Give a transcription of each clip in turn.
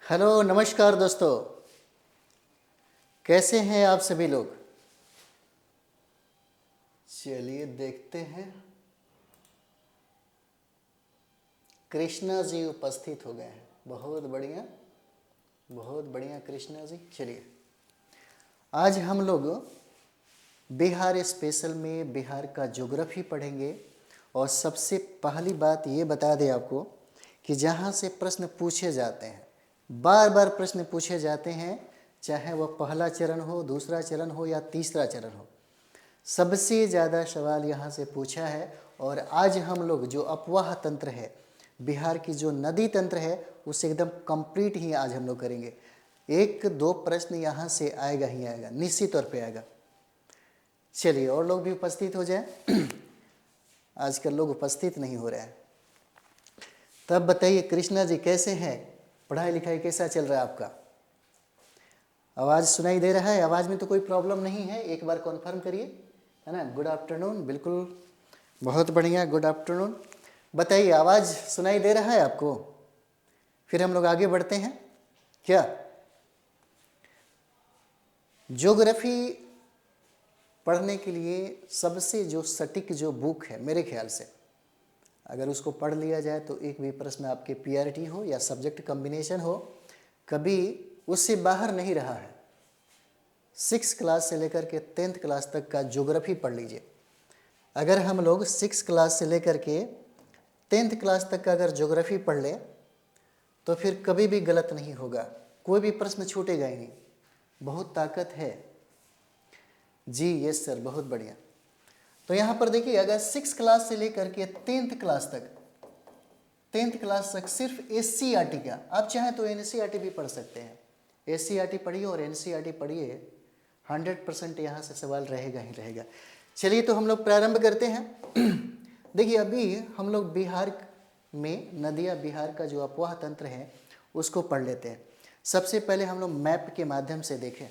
Hello नमस्कार दोस्तों, कैसे हैं आप सभी लोग। चलिए देखते हैं, कृष्णा जी उपस्थित हो गए हैं। बहुत बढ़िया, बहुत बढ़िया कृष्णा जी। चलिए आज हम लोग बिहार स्पेशल में बिहार का ज्योग्राफी पढ़ेंगे। और सबसे पहली बात ये बता दें आपको कि जहाँ से प्रश्न पूछे जाते हैं, बार बार प्रश्न पूछे जाते हैं, चाहे वह पहला चरण हो, दूसरा चरण हो या तीसरा चरण हो, सबसे ज़्यादा सवाल यहाँ से पूछा है। और आज हम लोग जो अपवाह तंत्र है, बिहार की जो नदी तंत्र है, उसे एकदम कंप्लीट ही आज हम लोग करेंगे। एक दो प्रश्न यहाँ से आएगा ही आएगा, निश्चित तौर पे आएगा। चलिए और लोग भी उपस्थित हो जाए। आजकल लोग उपस्थित नहीं हो रहे हैं। तब बताइए कृष्णा जी कैसे हैं, पढ़ाई लिखाई कैसा चल रहा है आपका। आवाज़ सुनाई दे रहा है, आवाज़ में तो कोई प्रॉब्लम नहीं है, एक बार कॉन्फर्म करिए, है ना। गुड आफ्टरनून, बिल्कुल बहुत बढ़िया, गुड आफ्टरनून। बताइए आवाज़ सुनाई दे रहा है आपको, फिर हम लोग आगे बढ़ते हैं क्या। ज्योग्राफी पढ़ने के लिए सबसे जो सटीक जो बुक है मेरे ख्याल से, अगर उसको पढ़ लिया जाए तो एक भी प्रश्न आपके पीआरटी हो या सब्जेक्ट कॉम्बिनेशन हो, कभी उससे बाहर नहीं रहा है। 6 क्लास से लेकर के 10th क्लास तक का ज्योग्राफी पढ़ लीजिए। अगर हम लोग 6 क्लास से लेकर के 10th क्लास तक का अगर ज्योग्राफी पढ़ लें तो फिर कभी भी गलत नहीं होगा, कोई भी प्रश्न छूटेगा ही नहीं। बहुत ताकत है जी। यस सर, बहुत बढ़िया। तो यहाँ पर देखिए, अगर 6 क्लास से लेकर के 10th क्लास तक सिर्फ एससीईआरटी का, आप चाहें तो एनसीईआरटी भी पढ़ सकते हैं। एससीईआरटी पढ़िए और एनसीईआरटी पढ़िए, 100% यहाँ से सवाल रहेगा ही रहेगा। चलिए तो हम लोग प्रारंभ करते हैं। देखिए अभी हम लोग बिहार में नदियाँ, बिहार का जो अपवाह तंत्र है उसको पढ़ लेते हैं। सबसे पहले हम लोग मैप के माध्यम से देखें,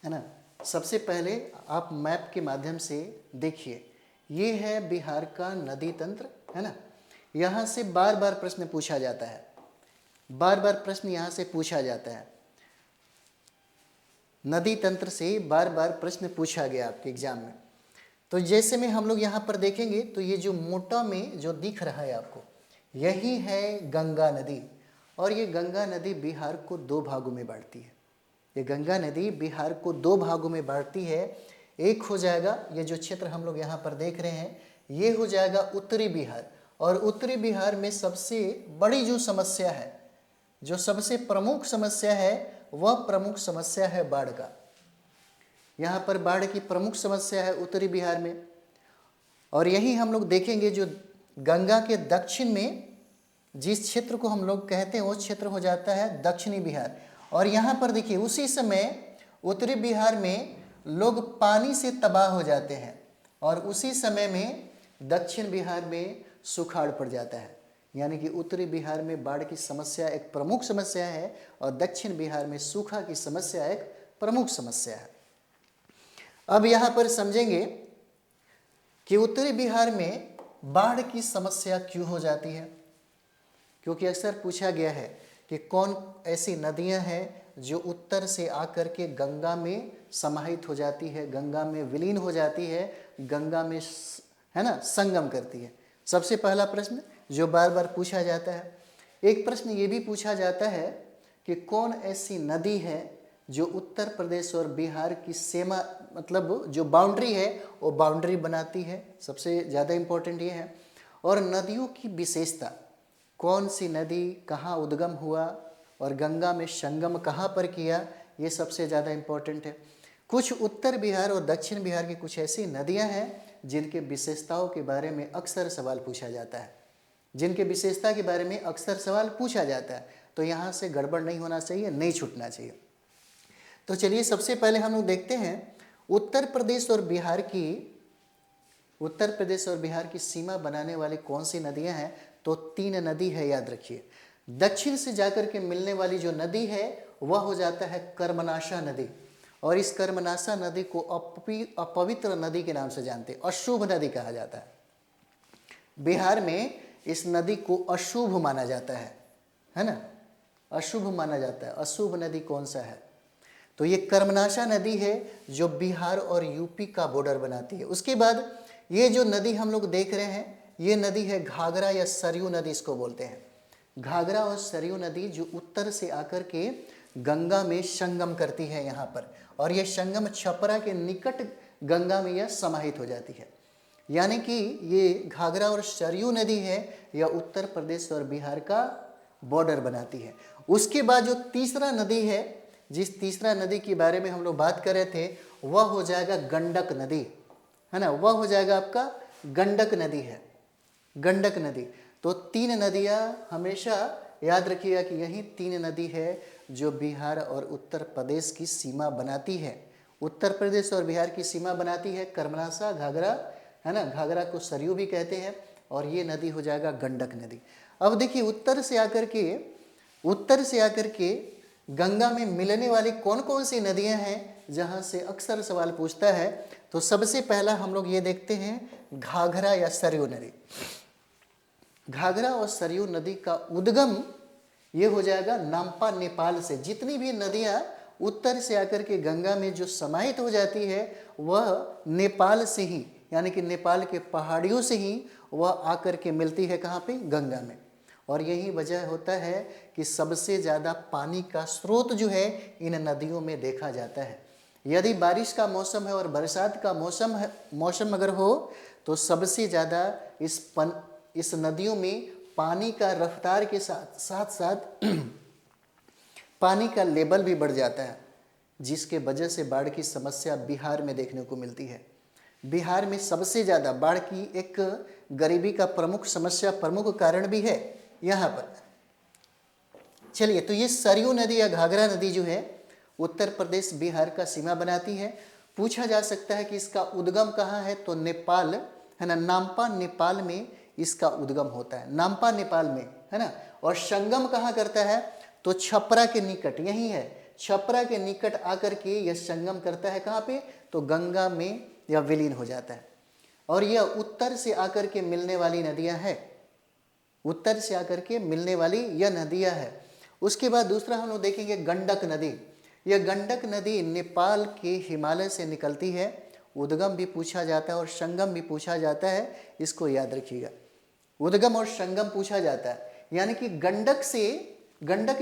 है ना। सबसे पहले आप मैप के माध्यम से देखिए, ये है बिहार का नदी तंत्र, है ना। यहाँ से बार बार प्रश्न पूछा जाता है, बार बार प्रश्न यहाँ से पूछा जाता है। नदी तंत्र से बार बार प्रश्न पूछा गया आपके एग्जाम में। तो जैसे में हम लोग यहाँ पर देखेंगे तो ये जो मोटा में जो दिख रहा है आपको, यही है गंगा नदी। और ये गंगा नदी बिहार को 2 भागों में बांटती है। ये गंगा नदी बिहार को 2 भागों में बांटती है। एक हो जाएगा ये जो क्षेत्र हम लोग यहाँ पर देख रहे हैं, ये हो जाएगा उत्तरी बिहार। और उत्तरी बिहार में सबसे बड़ी जो समस्या है, जो सबसे प्रमुख समस्या है, वह प्रमुख समस्या है बाढ़ का। यहाँ पर बाढ़ की प्रमुख समस्या है उत्तरी बिहार में। और यही हम लोग देखेंगे जो गंगा के दक्षिण में जिस क्षेत्र को हम लोग कहते हैं वो क्षेत्र हो जाता है दक्षिणी बिहार। और यहाँ पर देखिए उसी समय उत्तरी बिहार में लोग पानी से तबाह हो जाते हैं और उसी समय में दक्षिण बिहार में सुखाड़ पड़ जाता है। यानी कि उत्तरी बिहार में बाढ़ की समस्या एक प्रमुख समस्या है और दक्षिण बिहार में सूखा की समस्या एक प्रमुख समस्या है। अब यहाँ पर समझेंगे कि उत्तरी बिहार में बाढ़ की समस्या क्यों हो जाती है, क्योंकि अक्सर पूछा गया है कि कौन ऐसी नदियां हैं जो उत्तर से आकर के गंगा में समाहित हो जाती है, गंगा में विलीन हो जाती है, गंगा में है ना संगम करती है। सबसे पहला प्रश्न जो बार बार पूछा जाता है। एक प्रश्न ये भी पूछा जाता है कि कौन ऐसी नदी है जो उत्तर प्रदेश और बिहार की सीमा, मतलब जो बाउंड्री है वो बाउंड्री बनाती है। सबसे ज़्यादा इम्पोर्टेंट ये है। और नदियों की विशेषता, कौन सी नदी कहाँ उद्गम हुआ और गंगा में संगम कहाँ पर किया, ये सबसे ज़्यादा इम्पोर्टेंट है। कुछ उत्तर बिहार और दक्षिण बिहार की कुछ ऐसी नदियाँ हैं जिनके विशेषताओं के बारे में अक्सर सवाल पूछा जाता है, जिनके विशेषता के बारे में अक्सर सवाल पूछा जाता है। तो यहाँ से गड़बड़ नहीं होना चाहिए, नहीं छूटना चाहिए। तो चलिए सबसे पहले हम लोग देखते हैं उत्तर प्रदेश और बिहार की सीमा बनाने वाली कौन सी नदियां हैं। तो 3 नदी है, याद रखिए। दक्षिण से जाकर के मिलने वाली जो नदी है वह हो जाता है कर्मनाशा नदी। और इस कर्मनाशा नदी को अपवित्र नदी के नाम से जानते हैं, अशुभ नदी कहा जाता है। बिहार में इस नदी को अशुभ माना जाता है ना, अशुभ माना जाता है। अशुभ नदी कौन सा है? तो ये कर्मनाशा नदी है जो बिहार और यूपी का बॉर्डर बनाती है। उसके बाद ये जो नदी हम लोग देख रहे हैं, ये नदी है घाघरा या सरयू नदी इसको बोलते हैं। घाघरा और सरयू नदी जो उत्तर से आकर के गंगा में संगम करती है यहाँ पर, और यह संगम छपरा के निकट गंगा में यह समाहित हो जाती है। यानी कि ये घाघरा और सरयू नदी है, यह उत्तर प्रदेश और बिहार का बॉर्डर बनाती है। उसके बाद जो तीसरा नदी है, जिस तीसरा नदी के बारे में हम लोग बात कर रहे थे, वह हो जाएगा गंडक नदी, है ना। वह हो जाएगा आपका गंडक नदी है, गंडक नदी। तो तीन नदियाँ हमेशा याद रखिएगा कि यही तीन नदी है जो बिहार और उत्तर प्रदेश की सीमा बनाती है। उत्तर प्रदेश और बिहार की सीमा बनाती है कर्मनाशा, घाघरा, है ना। घाघरा को सरयू भी कहते हैं, और ये नदी हो जाएगा गंडक नदी। अब देखिए उत्तर से आकर के गंगा में मिलने वाली कौन कौन सी नदियां हैं, जहां से अक्सर सवाल पूछता है। तो सबसे पहला हम लोग ये देखते हैं घाघरा या सरयू नदी। घाघरा और सरयू नदी का उद्गम ये हो जाएगा नामपा, नेपाल से। जितनी भी नदियां उत्तर से आकर के गंगा में जो समाहित हो जाती है, वह नेपाल से ही, यानी कि नेपाल के पहाड़ियों से ही वह आकर के मिलती है। कहाँ पे? गंगा में। और यही वजह होता है कि सबसे ज़्यादा पानी का स्रोत जो है इन नदियों में देखा जाता है। यदि बारिश का मौसम है और बरसात का मौसम अगर हो, तो सबसे ज़्यादा इस नदियों में पानी का रफ्तार के साथ पानी का लेवल भी बढ़ जाता है, जिसके वजह से बाढ़ की समस्या बिहार में देखने को मिलती है। बिहार में सबसे ज़्यादा बाढ़ की एक गरीबी का प्रमुख समस्या, प्रमुख कारण भी है यहाँ पर। चलिए, तो ये सरयू नदी या घाघरा नदी जो है उत्तर प्रदेश बिहार का सीमा बनाती है। पूछा जा सकता है कि इसका उद्गम कहाँ है, तो नेपाल, है ना, नामपा नेपाल में इसका उद्गम होता है, नामपा नेपाल में, है ना। और संगम कहाँ करता है, तो छपरा के निकट, यही है, छपरा के निकट आकर के यह संगम करता है। कहाँ पे? तो गंगा में यह विलीन हो जाता है। और यह उत्तर से आकर के मिलने वाली नदियां हैं, उत्तर से आकर के मिलने वाली यह नदियां हैं। उसके बाद दूसरा हम लोग देखेंगे गंडक नदी। यह गंडक नदी नेपाल के हिमालय से निकलती है। उद्गम भी पूछा जाता है और संगम भी पूछा जाता है, इसको याद रखिएगा। उद्गम और संगम पूछा जाता है, यानी कि गंडक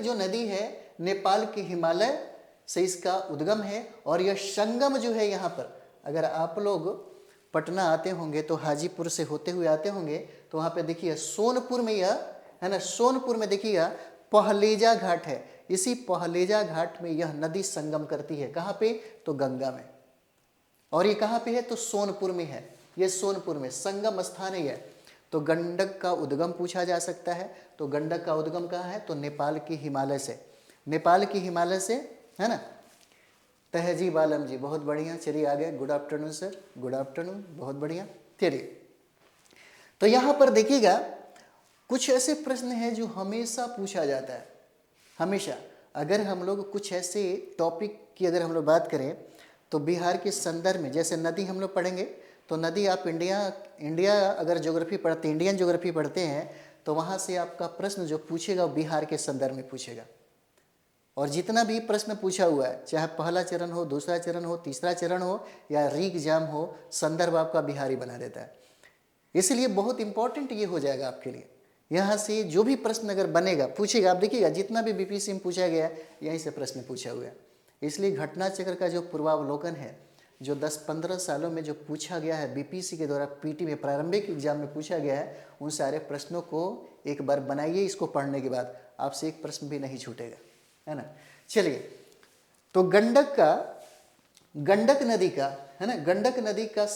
जो नदी है नेपाल के हिमालय से इसका उद्गम है। और यह संगम जो है यहाँ पर, अगर आप लोग पटना आते होंगे तो हाजीपुर से होते हुए आते होंगे, तो वहाँ पे देखिए सोनपुर में यह, है ना, सोनपुर में देखिएगा पहलेजा घाट है। इसी पहलेजा घाट में यह नदी संगम करती है। कहाँ पे? तो गंगा में। और ये कहाँ पे है? तो सोनपुर में है। ये सोनपुर में संगम स्थान है यह। तो गंडक का उद्गम पूछा जा सकता है। तो गंडक का उद्गम कहाँ है? तो नेपाल के हिमालय से, नेपाल के हिमालय से, है ना। तहजीब आलम जी, बहुत बढ़िया, चलिए आ गए। Good afternoon sir, good afternoon, बहुत बढ़िया। चलिए, तो यहाँ पर देखिएगा कुछ ऐसे प्रश्न हैं जो हमेशा पूछा जाता है, हमेशा। अगर हम लोग कुछ ऐसे टॉपिक की अगर हम लोग बात करें, तो बिहार के संदर्भ में जैसे नदी हम लोग पढ़ेंगे, तो नदी आप इंडिया अगर ज्योग्राफी पढ़ते, इंडियन ज्योग्राफी पढ़ते हैं, तो वहाँ से आपका प्रश्न जो पूछेगा वो बिहार के संदर्भ में पूछेगा। और जितना भी प्रश्न पूछा हुआ है, चाहे पहला चरण हो, दूसरा चरण हो, तीसरा चरण हो, या री एग्जाम हो, संदर्भ आपका बिहारी बना देता है। इसलिए बहुत इंपॉर्टेंट ये हो जाएगा आपके लिए। यहाँ से जो भी प्रश्न अगर बनेगा, पूछेगा, आप देखिएगा जितना भी बीपीएससी में पूछा गया है, यहीं से प्रश्न पूछा हुआ है। इसलिए घटना चक्र का जो पूर्वावलोकन है, जो 10-15 सालों में जो पूछा गया है बीपीएससी के द्वारा, पीटी में, प्रारंभिक एग्जाम में पूछा गया है, उन सारे प्रश्नों को एक बार बनाइए। इसको पढ़ने के बाद आपसे एक प्रश्न भी नहीं छूटेगा, है ना। चलिए, तो गंडक नदी का, है ना, गंडक नदी का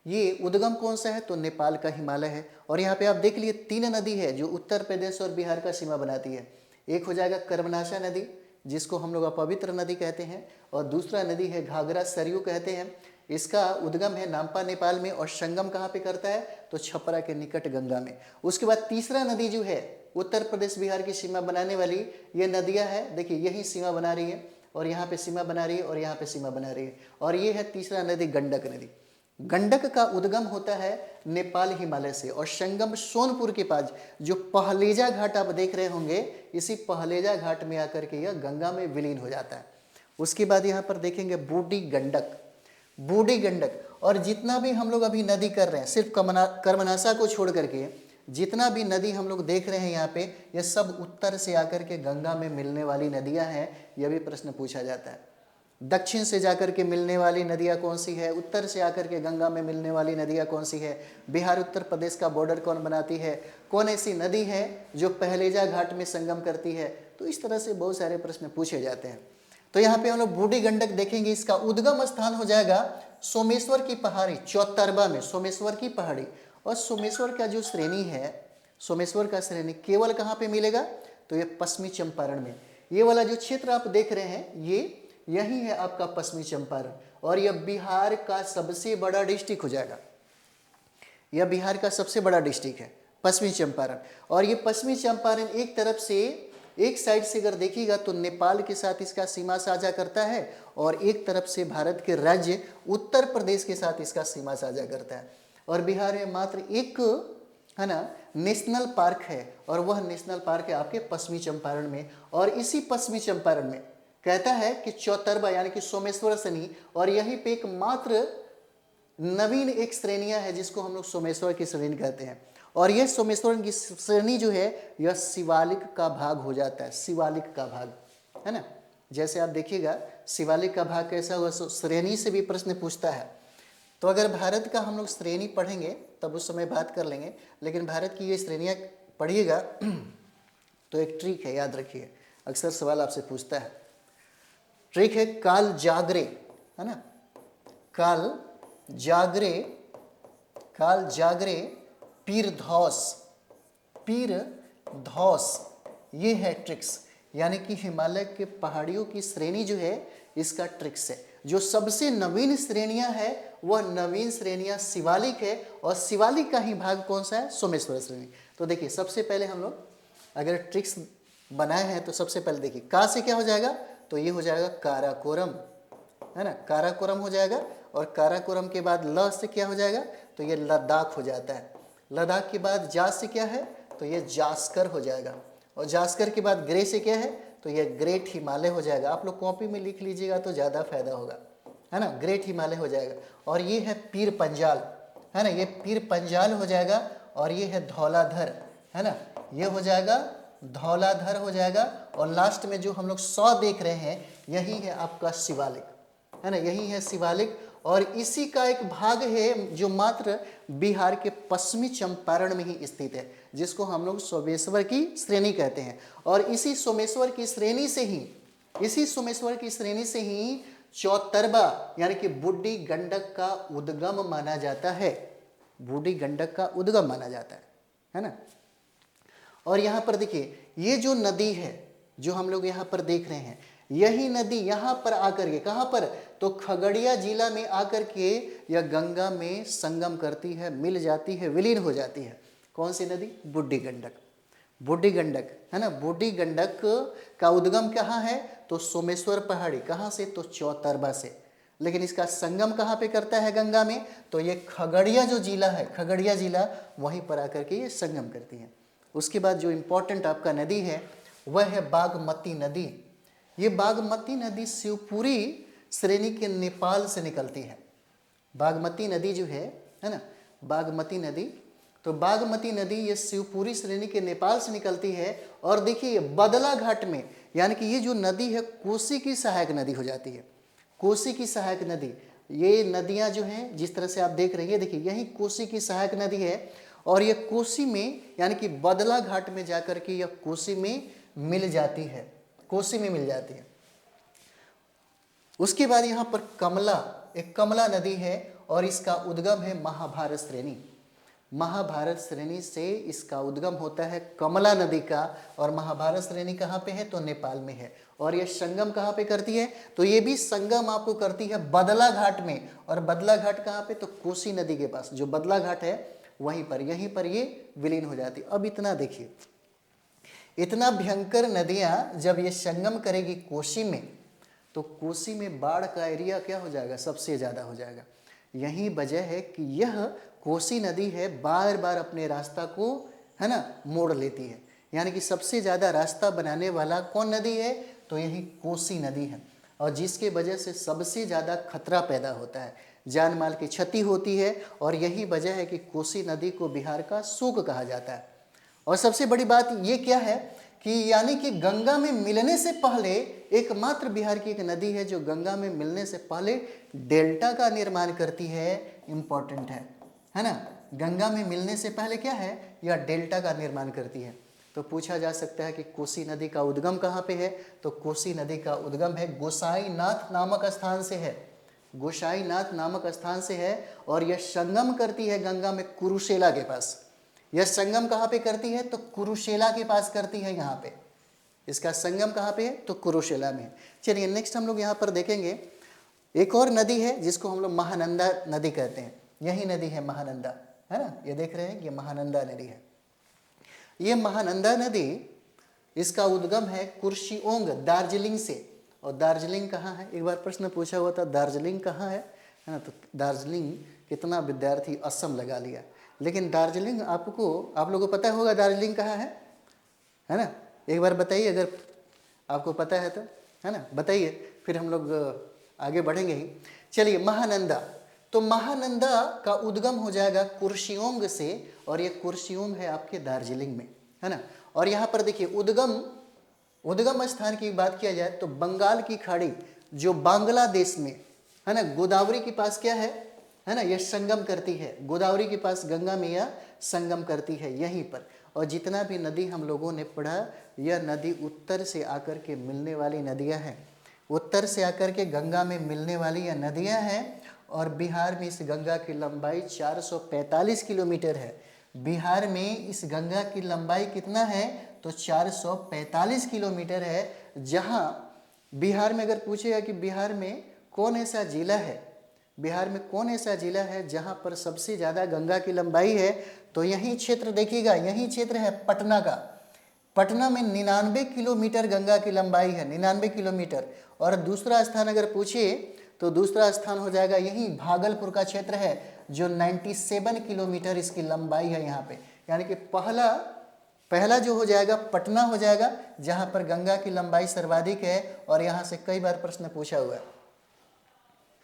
ये उद्गम कौन सा है? तो नेपाल का हिमालय है। और यहाँ पे आप देख लिए 3 नदी है जो उत्तर प्रदेश और बिहार का सीमा बनाती है। एक हो जाएगा कर्मनाशा नदी, जिसको हम लोग अपवित्र नदी कहते हैं, और दूसरा नदी है घाघरा, सरयू कहते हैं। इसका उद्गम है नामपा नेपाल में, और संगम कहाँ पे करता है? तो छपरा के निकट गंगा में। उसके बाद तीसरा नदी जो है उत्तर प्रदेश बिहार की सीमा बनाने वाली, ये नदियाँ है, देखिए यही सीमा बना रही है, और यहाँ पे सीमा बना रही है, और यहाँ पे सीमा बना रही है। और ये है तीसरा नदी गंडक नदी। गंडक का उद्गम होता है नेपाल हिमालय से और संगम सोनपुर के पास जो पहलेजा घाट आप देख रहे होंगे, इसी पहलेजा घाट में आकर के यह गंगा में विलीन हो जाता है। उसके बाद यहाँ पर देखेंगे बूढ़ी गंडक, बूढ़ी गंडक। और जितना भी हम लोग अभी नदी कर रहे हैं, सिर्फ कर्मनाशा को छोड़ करके जितना भी नदी हम लोग देख रहे हैं यहाँ पे, ये सब उत्तर से आकर के गंगा में मिलने वाली नदियाँ हैं। यह भी प्रश्न पूछा जाता है। दक्षिण से जाकर के मिलने वाली नदियाँ कौन सी है, उत्तर से आकर के गंगा में मिलने वाली नदियाँ कौन सी है, बिहार उत्तर प्रदेश का बॉर्डर कौन बनाती है, कौन ऐसी नदी है जो पहलेजा घाट में संगम करती है। तो इस तरह से बहुत सारे प्रश्न पूछे जाते हैं। तो यहाँ पे हम लोग बूढ़ी गंडक देखेंगे। इसका उद्गम स्थान हो जाएगा सोमेश्वर की पहाड़ी, चौतरबा में सोमेश्वर की पहाड़ी। और सोमेश्वर का जो श्रेणी है, सोमेश्वर का श्रेणी केवल कहाँ पे मिलेगा, तो ये पश्चिमी चंपारण में। ये वाला जो क्षेत्र आप देख रहे हैं, ये यही है आपका पश्चिमी चंपारण। और यह बिहार का सबसे बड़ा डिस्ट्रिक्ट हो जाएगा। यह बिहार का सबसे बड़ा डिस्ट्रिक्ट है पश्चिमी चंपारण। और ये पश्चिमी चंपारण एक तरफ से, एक साइड से अगर देखिएगा तो नेपाल के साथ इसका सीमा साझा करता है, और एक तरफ से भारत के राज्य उत्तर प्रदेश के साथ इसका सीमा साझा करता है। और बिहार में मात्र एक है ना नेशनल पार्क है, और वह नेशनल पार्क है आपके पश्चिमी चंपारण में। और इसी पश्चिमी चंपारण में कहता है कि चौतरबा यानी कि सोमेश्वर श्रेणी, और यहीं पे एक मात्र नवीन एक श्रेणियां है जिसको हम लोग सोमेश्वर की श्रेणी कहते हैं। और यह सोमेश्वर की श्रेणी जो है यह शिवालिक का भाग हो जाता है, शिवालिक का भाग, है ना। जैसे आप देखिएगा शिवालिक का भाग कैसा हुआ, श्रेणी से भी प्रश्न पूछता है। तो अगर भारत का हम लोग श्रेणी पढ़ेंगे तब उस समय बात कर लेंगे, लेकिन भारत की ये श्रेणियाँ पढ़िएगा तो एक ट्रिक है, याद रखिए, अक्सर सवाल आपसे पूछता है। ट्रिक है काल जागरे, है ना, काल जागरे, काल जागरे पीर धौस, पीर धौस, ये है ट्रिक्स। यानी कि हिमालय के पहाड़ियों की श्रेणी जो है इसका ट्रिक्स है। जो सबसे नवीन श्रेणियां है वह नवीन श्रेणियां शिवालिक है, और शिवालिक का ही भाग कौन सा है, सोमेश्वर श्रेणी। तो देखिए सबसे पहले हम लोग अगर ट्रिक्स बनाए हैं तो सबसे पहले देखिए का से क्या हो जाएगा, तो ये हो जाएगा काराकोरम, है ना, काराकोरम हो जाएगा। और काराकोरम के बाद ल से क्या हो जाएगा, तो ये लद्दाख हो जाता है। लद्दाख के बाद जा से क्या है, तो ये जास्कर हो जाएगा। और जास्कर के बाद ग्रे से क्या है, तो ये ग्रेट हिमालय हो जाएगा। आप लोग कॉपी में लिख लीजिएगा तो ज़्यादा फायदा होगा, है ना, ग्रेट हिमालय हो जाएगा। और ये है पीर पंजाल, है ना, ये पीर पंजाल हो जाएगा। और ये है धौलाधर, है ना, ये हो जाएगा धौलाधर हो जाएगा। और लास्ट में जो हम लोग 100 देख रहे हैं यही है आपका शिवालिक, है ना, यही है शिवालिक। और इसी का एक भाग है जो मात्र बिहार के पश्चिमी चंपारण में ही स्थित है, जिसको हम लोग सोमेश्वर की श्रेणी कहते हैं। और इसी सोमेश्वर की श्रेणी से ही, इसी सोमेश्वर की श्रेणी से ही चौतरबा यानी कि बूढ़ी गंडक का उद्गम माना जाता है, बूढ़ी गंडक का उद्गम माना जाता है ना। और यहाँ पर देखिए ये जो नदी है जो हम लोग यहाँ पर देख रहे हैं, यही नदी यहाँ पर आकर के, कहाँ पर, तो खगड़िया जिला में आकर के यह गंगा में संगम करती है, मिल जाती है, विलीन हो जाती है। कौन सी नदी, बूढ़ी गंडक, बूढ़ी गंडक, है ना। बूढ़ी गंडक का उद्गम कहाँ है, तो सोमेश्वर पहाड़ी, कहाँ से, तो चौतरबा से। लेकिन इसका संगम कहाँ पे करता है गंगा में, तो ये खगड़िया जो जिला है, खगड़िया जिला, वहीं पर आकर के ये संगम करती है। उसके बाद जो इम्पोर्टेंट आपका नदी है वह है बागमती नदी। ये बागमती नदी शिवपुरी श्रेणी के नेपाल से निकलती है। बागमती नदी जो है ना, बागमती नदी, तो बागमती नदी ये शिवपुरी श्रेणी के नेपाल से निकलती है। और देखिए बदला घाट में, यानी कि ये जो नदी है कोसी की सहायक नदी हो जाती है, कोसी की सहायक नदी। ये नदियां जो हैं जिस तरह से आप देख रहे हैं, देखिए यही कोसी की सहायक नदी है। और ये कोसी में यानी कि बदला घाट में जाकर के यह कोसी में मिल जाती है, कोसी में मिल जाती है। उसके बाद यहाँ पर कमला, एक कमला नदी है और इसका उद्गम है महाभारत श्रेणी। महाभारत श्रेणी से इसका उद्गम होता है कमला नदी का। और महाभारत श्रेणी कहाँ पे है, तो नेपाल में है। और यह संगम कहाँ पे करती है, तो ये भी संगम आपको करती है बदला घाट में। और बदला घाट कहाँ पे, तो कोसी नदी के पास जो बदला घाट है वहीं पर, यहीं पर ये विलीन हो जाती। अब इतना देखिए, इतना भयंकर नदियाँ जब ये संगम करेगी कोसी में, तो कोसी में बाढ़ का एरिया क्या हो जाएगा, सबसे ज़्यादा हो जाएगा। यही वजह है कि यह कोसी नदी है बार बार अपने रास्ता को, है ना, मोड़ लेती है। यानी कि सबसे ज़्यादा रास्ता बनाने वाला कौन नदी है, तो यही कोसी नदी है, और जिसके वजह से सबसे ज़्यादा खतरा पैदा होता है, जान माल की क्षति होती है। और यही वजह है कि कोसी नदी को बिहार का शोक कहा जाता है। और सबसे बड़ी बात ये क्या है कि यानी कि गंगा में मिलने से पहले एकमात्र बिहार की एक नदी है जो गंगा में मिलने से पहले डेल्टा का निर्माण करती है। इम्पॉर्टेंट है ना, गंगा में मिलने से पहले क्या है, यह डेल्टा का निर्माण करती है। तो पूछा जा सकता है कि कोसी नदी का उद्गम कहाँ पे है, तो कोसी नदी का उद्गम है गोसाईनाथ नामक स्थान से है, गोसाईनाथ नामक स्थान से है। और यह संगम करती है गंगा में कुरुशेला के पास। यह संगम कहाँ पे करती है, तो कुरुशेला के पास करती है। यहाँ पे इसका संगम कहाँ पे है, तो कुरुशेला में। चलिए नेक्स्ट हम लोग यहाँ पर देखेंगे एक और नदी है जिसको हम लोग महानंदा नदी कहते हैं। यही नदी है महानंदा, है ना, ये देख रहे हैं ये महानंदा नदी है। ये महानंदा नदी, इसका उद्गम है कुर्शियोंग दार्जिलिंग से। और दार्जिलिंग कहाँ है, एक बार प्रश्न पूछा हुआ था दार्जिलिंग कहाँ है ना, तो दार्जिलिंग कितना विद्यार्थी असम लगा लिया। लेकिन दार्जिलिंग आप लोगों को पता होगा दार्जिलिंग कहाँ है ना, एक बार बताइए अगर आपको पता है तो, है ना, बताइए, फिर हम लोग आगे बढ़ेंगे ही। चलिए महानंदा, तो महानंदा का उद्गम हो जाएगा कुर्शियोंग से, और ये कुर्शियोंग है आपके दार्जिलिंग में, है ना। और यहाँ पर देखिए उद्गम स्थान की बात किया जाए तो बंगाल की खाड़ी जो बांग्लादेश में, है ना, गोदावरी के पास क्या है ना, यह संगम करती है। गोदावरी के पास गंगा में यह संगम करती है यहीं पर। और जितना भी नदी हम लोगों ने पढ़ा, यह नदी उत्तर से आकर के मिलने वाली नदियां हैं, उत्तर से आकर के गंगा में मिलने वाली यह नदियां हैं। और बिहार में इस गंगा की लंबाई 445 किलोमीटर है। बिहार में इस गंगा की लंबाई कितना है, तो 445 किलोमीटर है। जहां बिहार में अगर पूछेगा कि बिहार में कौन ऐसा जिला है, बिहार में कौन ऐसा जिला है जहां पर सबसे ज़्यादा गंगा की लंबाई है, तो यही क्षेत्र देखिएगा, यही क्षेत्र है पटना का। पटना में 99 किलोमीटर गंगा की लंबाई है, 99 किलोमीटर। और दूसरा स्थान अगर पूछिए तो दूसरा स्थान हो जाएगा यही भागलपुर का क्षेत्र है, जो 97 किलोमीटर इसकी लंबाई है यहाँ पे। यानी कि पहला जो हो जाएगा पटना हो जाएगा, जहाँ पर गंगा की लंबाई सर्वाधिक है। और यहाँ से कई बार प्रश्न पूछा हुआ है,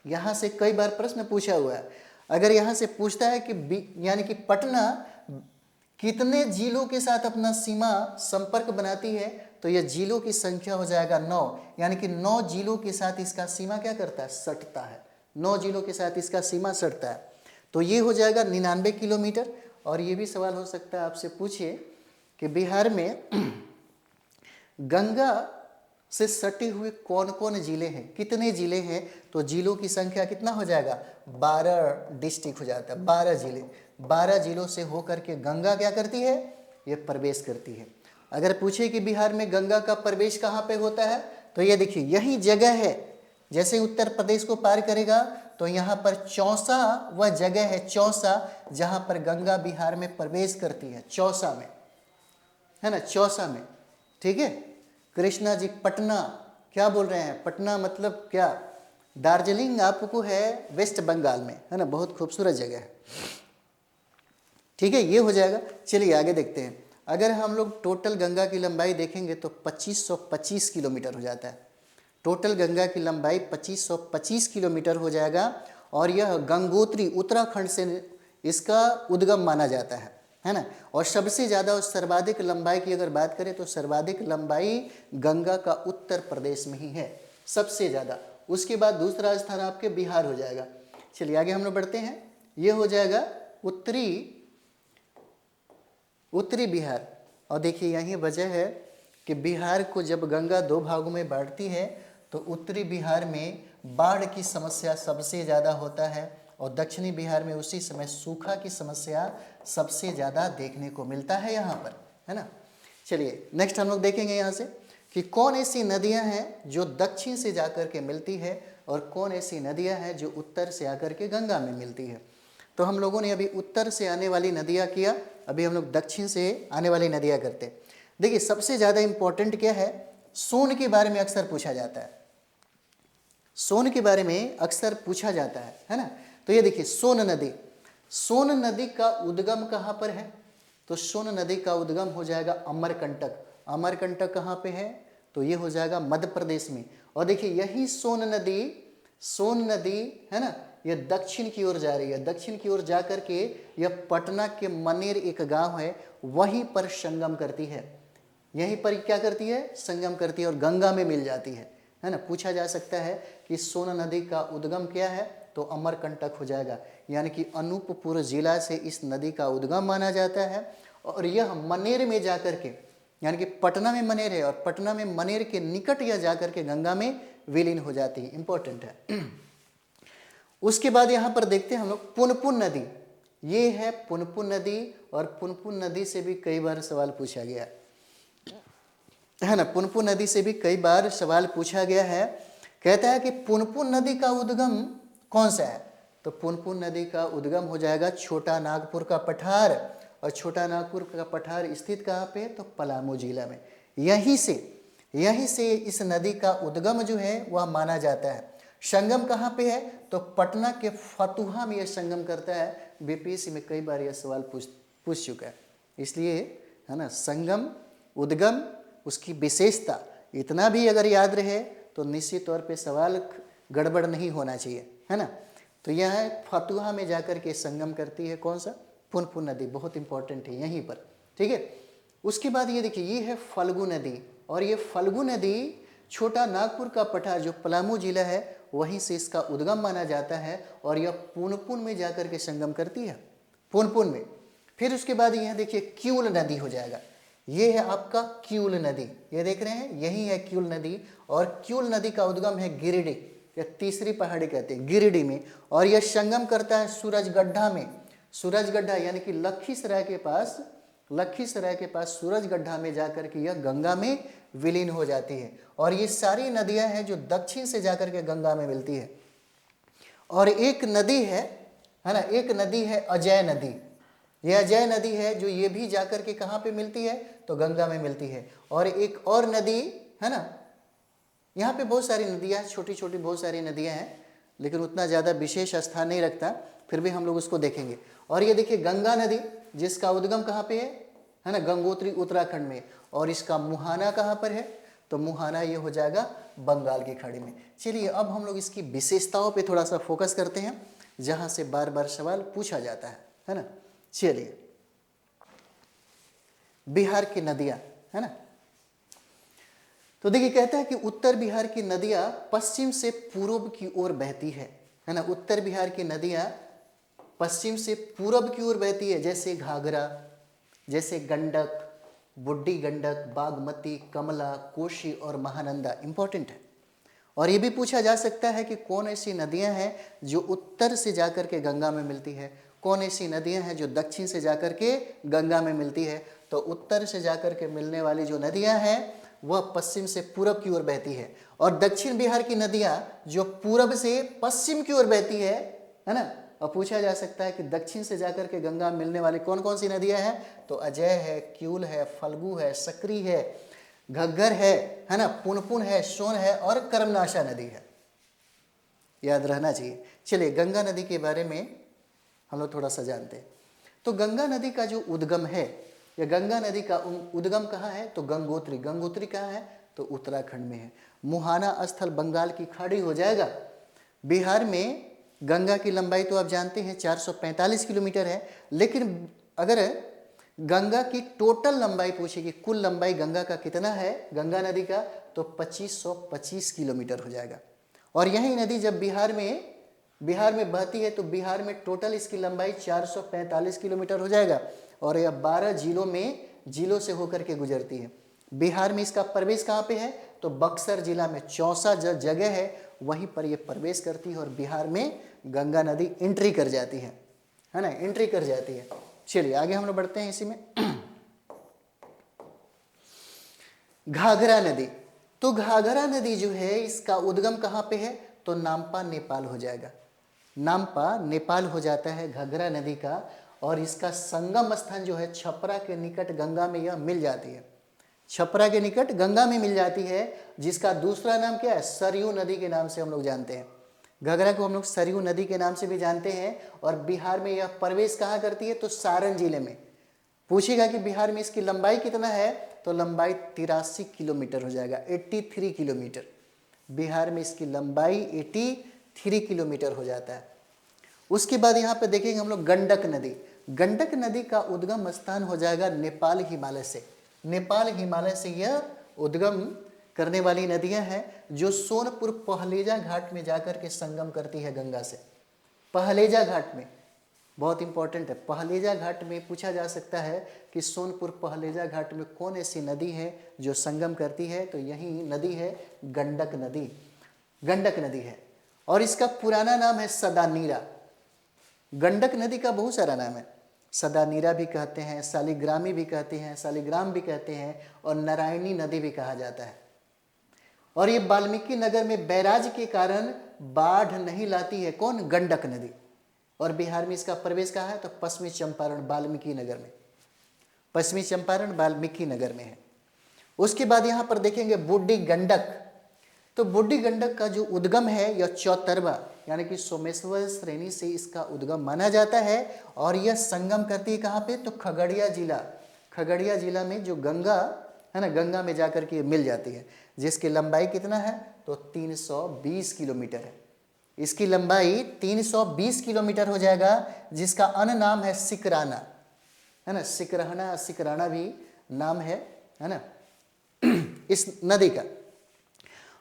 यहाँ से कई बार प्रश्न पूछा हुआ है। अगर यहाँ से पूछता है कि यानी कि पटना कितने जिलों के साथ अपना सीमा संपर्क बनाती है, तो यह जिलों की संख्या हो जाएगा 9। यानी कि 9 जिलों के साथ इसका सीमा क्या करता है, सटता है। 9 जिलों के साथ इसका सीमा सटता है। तो ये हो जाएगा 99 किलोमीटर। और ये भी सवाल हो सकता है आपसे पूछिए कि बिहार में गंगा से सटे हुए कौन कौन जिले हैं, कितने जिले हैं, तो जिलों की संख्या कितना हो जाएगा, 12 डिस्ट्रिक्ट हो जाता है, 12 जिले। 12 जिलों से होकर के गंगा क्या करती है, ये प्रवेश करती है। अगर पूछे कि बिहार में गंगा का प्रवेश कहाँ पे होता है, तो ये देखिए यही जगह है। जैसे उत्तर प्रदेश को पार करेगा तो यहाँ पर चौसा वह जगह है, चौसा, जहाँ पर गंगा बिहार में प्रवेश करती है, चौसा में, है ना, चौसा में। ठीक है, कृष्णा जी पटना क्या बोल रहे हैं, पटना मतलब क्या, दार्जिलिंग आपको है वेस्ट बंगाल में, है ना, बहुत खूबसूरत जगह है। ठीक है, ये हो जाएगा। चलिए आगे देखते हैं। अगर हम लोग टोटल गंगा की लंबाई देखेंगे तो 2525 किलोमीटर हो जाता है। टोटल गंगा की लंबाई 2525 किलोमीटर हो जाएगा। और यह गंगोत्री उत्तराखंड से इसका उद्गम माना जाता है ना। और सबसे ज़्यादा और सर्वाधिक लंबाई की अगर बात करें तो सर्वाधिक लंबाई गंगा का उत्तर प्रदेश में ही है, सबसे ज़्यादा। उसके बाद दूसरा स्थान आपके बिहार हो जाएगा। चलिए आगे हम लोग बढ़ते हैं। ये हो जाएगा उत्तरी बिहार। और देखिए यही वजह है कि बिहार को जब गंगा 2 भागों में बांटती है तो उत्तरी बिहार में बाढ़ की समस्या सबसे ज़्यादा होता है, और दक्षिणी बिहार में उसी समय सूखा की समस्या सबसे ज़्यादा देखने को मिलता है यहाँ पर, है ना। चलिए नेक्स्ट हम लोग देखेंगे यहाँ से कि कौन ऐसी नदियाँ हैं जो दक्षिण से जाकर के मिलती है, और कौन ऐसी नदियाँ हैं जो उत्तर से आकर के गंगा में मिलती है। तो हम लोगों ने अभी उत्तर से आने वाली नदियाँ किया, अभी हम लोग दक्षिण से आने वाली नदियाँ करते हैं। देखिए सबसे ज़्यादा इम्पोर्टेंट क्या है, सोन के बारे में अक्सर पूछा जाता है, सोन के बारे में अक्सर पूछा जाता है ना। तो ये देखिए सोन नदी, सोन नदी का उद्गम कहाँ पर है? तो सोन नदी का उद्गम हो जाएगा अमरकंटक। अमरकंटक कहाँ पे है? तो ये हो जाएगा मध्य प्रदेश में। और देखिए यही सोन नदी है ना, ये दक्षिण की ओर जा रही है। दक्षिण की ओर जा करके यह पटना के मनेर एक गांव है, वहीं पर संगम करती है। यहीं पर क्या करती है? संगम करती है और गंगा में मिल जाती है ना। पूछा जा सकता है कि सोन नदी का उद्गम क्या है? तो अमरकंटक हो जाएगा। यानी कि अनूपपुर जिला से इस नदी का उद्गम माना जाता है और यह मनेर में जाकर के, यानी कि पटना में मनेर है और पटना में मनेर के निकट यह जाकर के गंगा में विलीन हो जाती है। इंपॉर्टेंट है। उसके बाद यहाँ पर देखते हैं हम लोग पुनपुन नदी। ये है पुनपुन नदी और पुनपुन नदी से भी कई बार सवाल पूछा गया है ना। पुनपुन नदी से भी कई बार सवाल पूछा गया है। कहता है कि पुनपुन नदी का उद्गम कौन सा है? तो पुनपुन नदी का उद्गम हो जाएगा छोटा नागपुर का पठार। और छोटा नागपुर का पठार स्थित कहाँ पे? तो पलामू जिला में। यहीं से इस नदी का उद्गम जो है वह माना जाता है। संगम कहाँ पे है? तो पटना के फतुहा में यह संगम करता है। बीपीएससी में कई बार यह सवाल पूछ चुका है, इसलिए है ना। संगम, उद्गम, उसकी विशेषता इतना भी अगर याद रहे तो निश्चित तौर पे सवाल गड़बड़ नहीं होना चाहिए, है ना। तो यह फतुहा में जाकर के संगम करती है। कौन सा? पुनपुन नदी। बहुत इंपॉर्टेंट है यहीं पर, ठीक है। उसके बाद ये देखिए, ये है फल्गु नदी और ये फल्गु नदी छोटा नागपुर का पठार जो पलामू जिला है वहीं से इसका उद्गम माना जाता है और यह पुनपुन में जाकर के संगम करती है, पुनपुन में। फिर उसके बाद यह देखिए क्यूल नदी हो जाएगा। ये है आपका क्यूल नदी, ये देख रहे हैं, यही है क्यूल नदी। और क्यूल नदी का उद्गम है गिरिडीह, या तीसरी पहाड़ी कहते हैं, गिरिडीह में। और यह संगम करता है सूरजगढ़ा में। सूरजगढ़ा यानी कि लखीसराय के पास सूरजगढ़ा में जाकर के यह गंगा में विलीन हो जाती है। और ये सारी नदियां हैं जो दक्षिण से जाकर के गंगा में मिलती है। और एक नदी है ना, एक नदी है अजय नदी। यह अजय नदी है जो ये भी जाकर के कहाँ पे मिलती है? तो गंगा में मिलती है। और एक और नदी है ना, यहाँ पे बहुत सारी नदियाँ, छोटी छोटी बहुत सारी नदियाँ हैं, लेकिन उतना ज़्यादा विशेष स्थान नहीं रखता, फिर भी हम लोग उसको देखेंगे। और ये देखिए गंगा नदी, जिसका उद्गम कहाँ पे है ना? गंगोत्री उत्तराखंड में। और इसका मुहाना कहाँ पर है? तो मुहाना ये हो जाएगा बंगाल की खाड़ी में। चलिए अब हम लोग इसकी विशेषताओं पे थोड़ा सा फोकस करते हैं, जहाँ से बार बार सवाल पूछा जाता है ना। चलिए, बिहार की नदियाँ, है ना। तो देखिए कहता है कि उत्तर बिहार की नदियाँ पश्चिम से पूर्व की ओर बहती है ना। उत्तर बिहार की नदियाँ पश्चिम से पूर्व की ओर बहती है, जैसे घाघरा, जैसे गंडक, बुड्ढी गंडक, बागमती, कमला, कोशी और महानंदा। इंपॉर्टेंट है। और ये भी पूछा जा सकता है कि कौन ऐसी नदियां हैं जो उत्तर से जाकर के गंगा में मिलती है, कौन ऐसी नदियां हैं जो दक्षिण से जाकर के गंगा में मिलती है। तो उत्तर से जाकर के मिलने वाली जो नदियां हैं वह पश्चिम से पूरब की ओर बहती है। और दक्षिण बिहार की नदियां जो पूरब से पश्चिम की ओर बहती है ना। और पूछा जा सकता है कि दक्षिण से जाकर के गंगा में मिलने वाली कौन कौन सी नदियां हैं? तो अजय है, क्यूल है, फल्गु है, सकरी है, घग्गर है ना, पुनपुन है, सोन है और कर्मनाशा नदी है। याद रहना चाहिए। चलिए गंगा नदी के बारे में हम लोग थोड़ा सा जानते हैं। तो गंगा नदी का जो उद्गम है, या गंगा नदी का उद्गम कहाँ है? तो गंगोत्री। गंगोत्री कहाँ है? तो उत्तराखंड में है। मुहाना स्थल बंगाल की खाड़ी हो जाएगा। बिहार में गंगा की लंबाई तो आप जानते हैं 445 किलोमीटर है, लेकिन अगर गंगा की टोटल लंबाई पूछेगी, कुल लंबाई गंगा का कितना है, गंगा नदी का, तो 2525 किलोमीटर हो जाएगा। और यही नदी जब बिहार में बहती है तो बिहार में टोटल इसकी लंबाई 445 किलोमीटर हो जाएगा। और यह 12 जिलों से होकर के गुजरती है। बिहार में इसका प्रवेश कहाँ पे है? तो बक्सर जिला में 64 जगह है, वहीं पर यह प्रवेश करती है और बिहार में गंगा नदी एंट्री कर जाती है ना, एंट्री कर जाती है। चलिए आगे हम लोग बढ़ते हैं इसी में। घाघरा नदी। तो घाघरा नदी जो है इसका उद्गम कहाँ पे है? तो नामपा नेपाल हो जाएगा। नामपा नेपाल हो जाता है घाघरा नदी का। और इसका संगम स्थान जो है छपरा के निकट गंगा में यह मिल जाती है। छपरा के निकट गंगा में मिल जाती है, जिसका दूसरा नाम क्या है? सरयू नदी के नाम से हम लोग जानते हैं। घाघरा को हम लोग सरयू नदी के नाम से भी जानते हैं। और बिहार में यह प्रवेश कहाँ करती है, तो सारण जिले में। पूछेगा कि बिहार में इसकी लंबाई कितना है, तो लंबाई 83 किलोमीटर हो जाएगा, 83 किलोमीटर। बिहार में इसकी लंबाई 83 किलोमीटर हो जाता है। उसके बाद यहाँ पे देखेंगे हम लोग गंडक नदी। गंडक नदी का उद्गम स्थान हो जाएगा नेपाल हिमालय से। नेपाल हिमालय से यह उद्गम करने वाली नदियां हैं, जो सोनपुर पहलेजा घाट में जाकर के संगम करती है गंगा से। पहलेजा घाट में, बहुत इंपॉर्टेंट है, पहलेजा घाट में पूछा जा सकता है कि सोनपुर पहलेजा घाट में कौन ऐसी नदी है जो संगम करती है, तो यही नदी है गंडक नदी। गंडक नदी है और इसका पुराना नाम है सदानीरा। गंडक नदी का बहुत सारा नाम है, सदानीरा भी कहते हैं, शालिग्रामी भी कहते हैं, शालिग्राम भी कहते हैं और नारायणी नदी भी कहा जाता है। और ये वाल्मीकि नगर में बैराज के कारण बाढ़ नहीं लाती है, कौन, गंडक नदी। और बिहार में इसका प्रवेश कहाँ है, तो पश्चिमी चंपारण वाल्मीकि नगर में, पश्चिमी चंपारण वाल्मीकि नगर में है। उसके बाद यहाँ पर देखेंगे बूढ़ी गंडक। तो बूढ़ी गंडक का जो उद्गम है यह चौतरवा यानी कि सोमेश्वर श्रेणी से इसका उद्गम माना जाता है। और यह संगम करती है कहाँ पे, तो खगड़िया जिला। खगड़िया जिला में जो गंगा है ना, गंगा में जाकर के मिल जाती है, जिसकी लंबाई कितना है, तो 320 किलोमीटर है। इसकी लंबाई 320 किलोमीटर हो जाएगा, जिसका अन्य नाम है सिकराना, है ना, सिकरहना, सिकराना भी नाम है ना इस नदी का।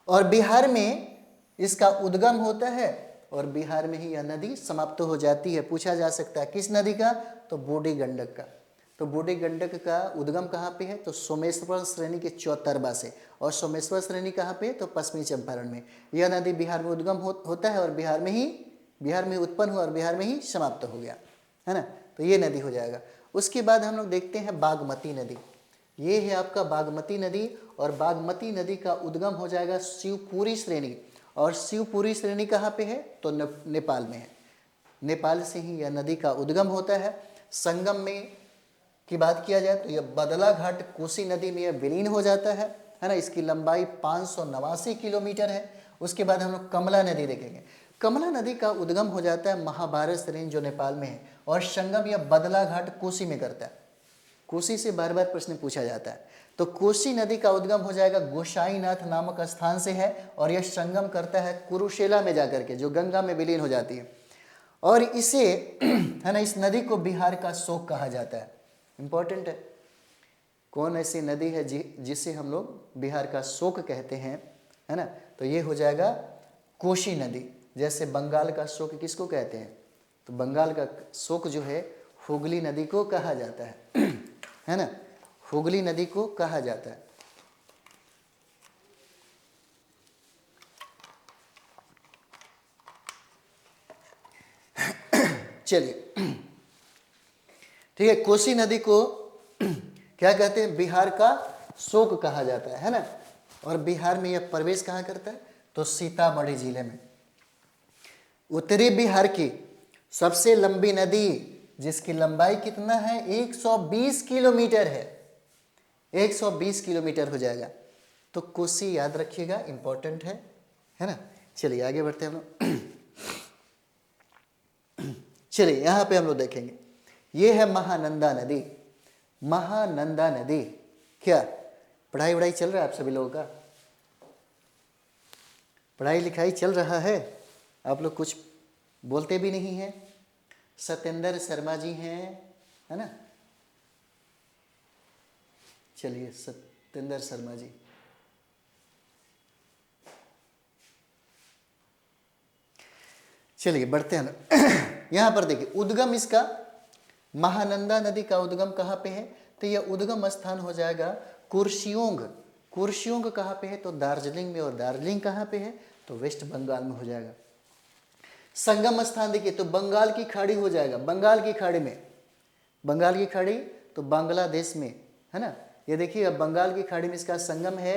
और बिहार में इसका उद्गम होता है और बिहार में ही यह नदी समाप्त हो जाती है। पूछा जा सकता है किस नदी का, तो बूढ़ी गंडक का। तो बूढ़ी गंडक का उद्गम कहाँ पे है, तो सोमेश्वर श्रेणी के चौतरवा से। और सोमेश्वर श्रेणी कहाँ पे, तो पश्चिमी चंपारण में। यह नदी बिहार में उद्गम होता है और बिहार में उत्पन्न हुआ और बिहार में ही समाप्त हो गया, है ना। तो ये नदी हो जाएगा। उसके बाद हम लोग देखते हैं बागमती नदी। ये है आपका बागमती नदी और बागमती नदी का उद्गम हो जाएगा शिवपुरी श्रेणी। और शिवपुरी श्रेणी कहाँ पे है, तो नेपाल में है। नेपाल से ही यह नदी का उद्गम होता है। संगम में की बात किया जाए तो यह बदला घाट कोसी नदी में यह विलीन हो जाता है ना। इसकी लंबाई 589 किलोमीटर है। उसके बाद हम लोग कमला नदी देखेंगे। कमला नदी का उद्गम हो जाता है महाभारत श्रेणी जो नेपाल में है और संगम यह बदला घाट कोसी में करता है। कोसी से बार बार प्रश्न पूछा जाता है। तो कोसी नदी का उद्गम हो जाएगा गोसाईनाथ नामक स्थान से है और यह संगम करता है कुरुशेला में जाकर के, जो गंगा में विलीन हो जाती है। और इसे है ना, इस नदी को बिहार का शोक कहा जाता है। इंपॉर्टेंट है, कौन ऐसी नदी है जिसे हम लोग बिहार का शोक कहते हैं, है ना। तो ये हो जाएगा कोसी नदी। जैसे बंगाल का शोक किसको कहते हैं, तो बंगाल का शोक जो है हुगली नदी को कहा जाता है ना, हुगली नदी को कहा जाता है। चलिए ठीक है, कोसी नदी को क्या कहते हैं, बिहार का शोक कहा जाता है ना। और बिहार में यह प्रवेश कहाँ करता है, तो सीतामढ़ी जिले में। उत्तरी बिहार की सबसे लंबी नदी जिसकी लंबाई कितना है, 120 किलोमीटर है, 120 किलोमीटर हो जाएगा। तो कोसी याद रखिएगा, इंपॉर्टेंट है ना। चलिए आगे बढ़ते हैं हम लोग। चलिए यहाँ पे हम लोग देखेंगे, ये है महानंदा नदी। महानंदा नदी, क्या पढ़ाई वढ़ाई चल रहा है आप सभी लोगों का, पढ़ाई लिखाई चल रहा है? आप लोग कुछ बोलते भी नहीं हैं। सत्येंद्र शर्मा जी हैं, है ना। चलिए सत्येंद्र शर्मा जी, चलिए बढ़ते हैं। यहाँ पर देखिए उद्गम इसका, महानंदा नदी का उद्गम कहाँ पे है, तो यह उद्गम स्थान हो जाएगा कुर्सियोंग। कुर्सियोंग कहाँ पे है, तो दार्जिलिंग में। और दार्जिलिंग कहाँ पे है, तो वेस्ट बंगाल में हो जाएगा। संगम स्थान देखिए तो बंगाल की खाड़ी हो जाएगा, बंगाल की खाड़ी में। बंगाल की खाड़ी तो बांग्लादेश में, है ना। ये देखिए अब बंगाल की खाड़ी में इसका संगम है,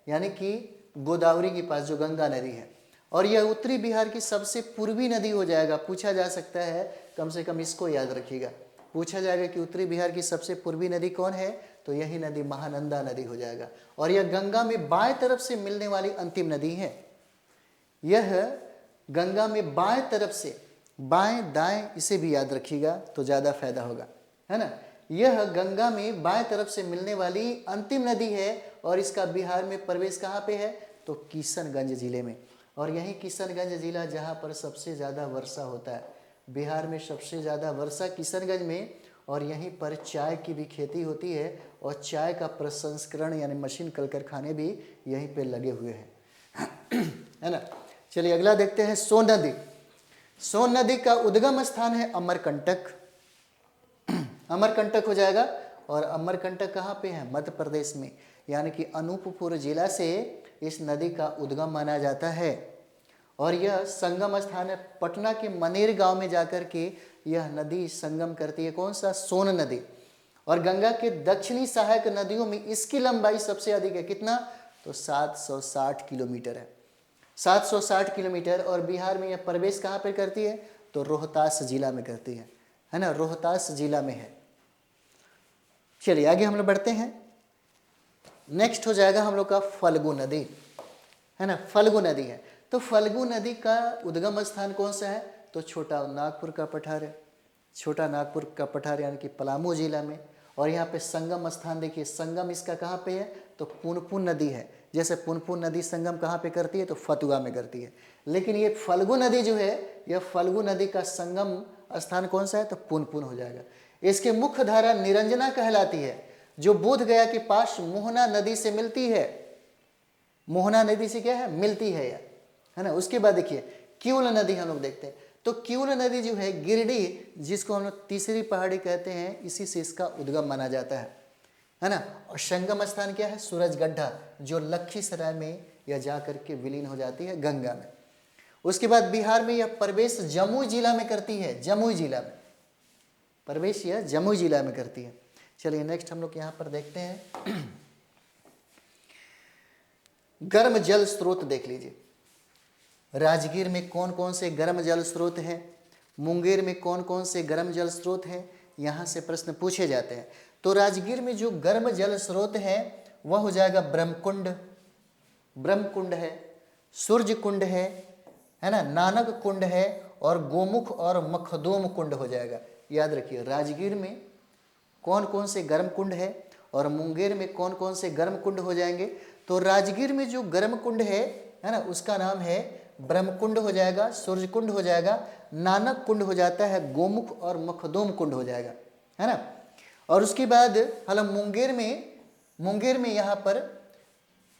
यानी कि गोदावरी के पास जो गंगा नदी है। और यह उत्तरी बिहार की सबसे पूर्वी नदी हो जाएगा। पूछा जा सकता है, कम से कम इसको याद रखिएगा, पूछा जाएगा कि उत्तरी बिहार की सबसे पूर्वी नदी कौन है, तो यही नदी महानंदा नदी हो जाएगा। और यह गंगा में बाएं तरफ से मिलने वाली अंतिम नदी है। यह गंगा में बाएं तरफ से, बाएं दाएं, इसे भी याद रखिएगा तो ज़्यादा फायदा होगा, है ना। यह गंगा में बाएं तरफ से मिलने वाली अंतिम नदी है और इसका बिहार में प्रवेश कहाँ पे है, तो किशनगंज जिले में। और यही किशनगंज जिला जहाँ पर सबसे ज़्यादा वर्षा होता है, बिहार में सबसे ज़्यादा वर्षा किशनगंज में, और यहीं पर चाय की भी खेती होती है और चाय का प्रसंस्करण यानी मशीन कल कारखाने भी यहीं पे लगे हुए हैं है ना। चलिए अगला देखते हैं सोन नदी। सोन नदी का उद्गम स्थान है अमरकंटक, अमरकंटक हो जाएगा। और अमरकंटक कहाँ पे है, मध्य प्रदेश में, यानी कि अनूपपुर जिला से इस नदी का उद्गम माना जाता है। और यह संगम स्थान है पटना के मनेर गांव में जाकर के यह नदी संगम करती है, कौन सा, सोन नदी। और गंगा के दक्षिणी सहायक नदियों में इसकी लंबाई सबसे अधिक है, कितना, तो 760 किलोमीटर है, 760 किलोमीटर। और बिहार में यह प्रवेश कहाँ पर करती है, तो रोहतास जिला में करती है ना, रोहतास जिला में है। चलिए आगे हम लोग बढ़ते हैं। नेक्स्ट हो जाएगा हम लोग का फल्गु नदी, है ना, फल्गु नदी है। तो फल्गु नदी का उद्गम स्थान कौन सा है, तो छोटा नागपुर का पठार है, छोटा नागपुर का पठार यानी कि पलामू जिला में। और यहाँ पे संगम स्थान देखिए, संगम इसका कहाँ पे है, तो पुनपुन नदी है। जैसे पुनपुन नदी संगम कहाँ पे करती है, तो फतुआ में करती है। लेकिन ये फल्गु नदी जो है, यह फल्गु नदी का संगम स्थान कौन सा है, तो पुनपुन हो जाएगा। इसके मुख्य धारा निरंजना कहलाती है, जो बोध गया के पास मोहना नदी से मिलती है, मोहना नदी से क्या है, मिलती है यह, है ना। उसके बाद देखिए क्यूल नदी हम लोग देखते हैं। तो क्यूल नदी जो है गिरिडीह, जिसको हम लोग तीसरी पहाड़ी कहते हैं, इसी से इसका उद्गम माना जाता है ना। और संगम स्थान क्या है, सूरजगढ़ा, जो लखीसराय में यह जा करके विलीन हो जाती है गंगा में। उसके बाद बिहार में यह प्रवेश जमुई जिला में करती है, जमुई जिला में प्रवेश यह जमुई जिला में करती है। चलिए नेक्स्ट हम लोग यहाँ पर देखते हैं गर्म जल स्रोत देख लीजिए। राजगीर में कौन कौन से गर्म जल स्रोत हैं, मुंगेर में कौन कौन से गर्म जल स्रोत हैं, यहाँ से प्रश्न पूछे जाते हैं। तो राजगीर में जो गर्म जल स्रोत है वह हो जाएगा ब्रह्मकुंड, ब्रह्मकुंड है, सूर्य कुंड है ना, नानक कुंड है, और गोमुख और मखदूम कुंड हो जाएगा। याद रखिए राजगीर में कौन कौन से गर्म कुंड है और मुंगेर में कौन कौन से गर्म कुंड हो जाएंगे। तो राजगीर में जो गर्म कुंड है ना, उसका नाम है ब्रह्मकुंड हो जाएगा, सूर्य कुंड हो जाएगा, नानक कुंड हो जाता है, गोमुख और मखदूम कुंड हो जाएगा, है ना। और उसके बाद हम मुंगेर में यहाँ पर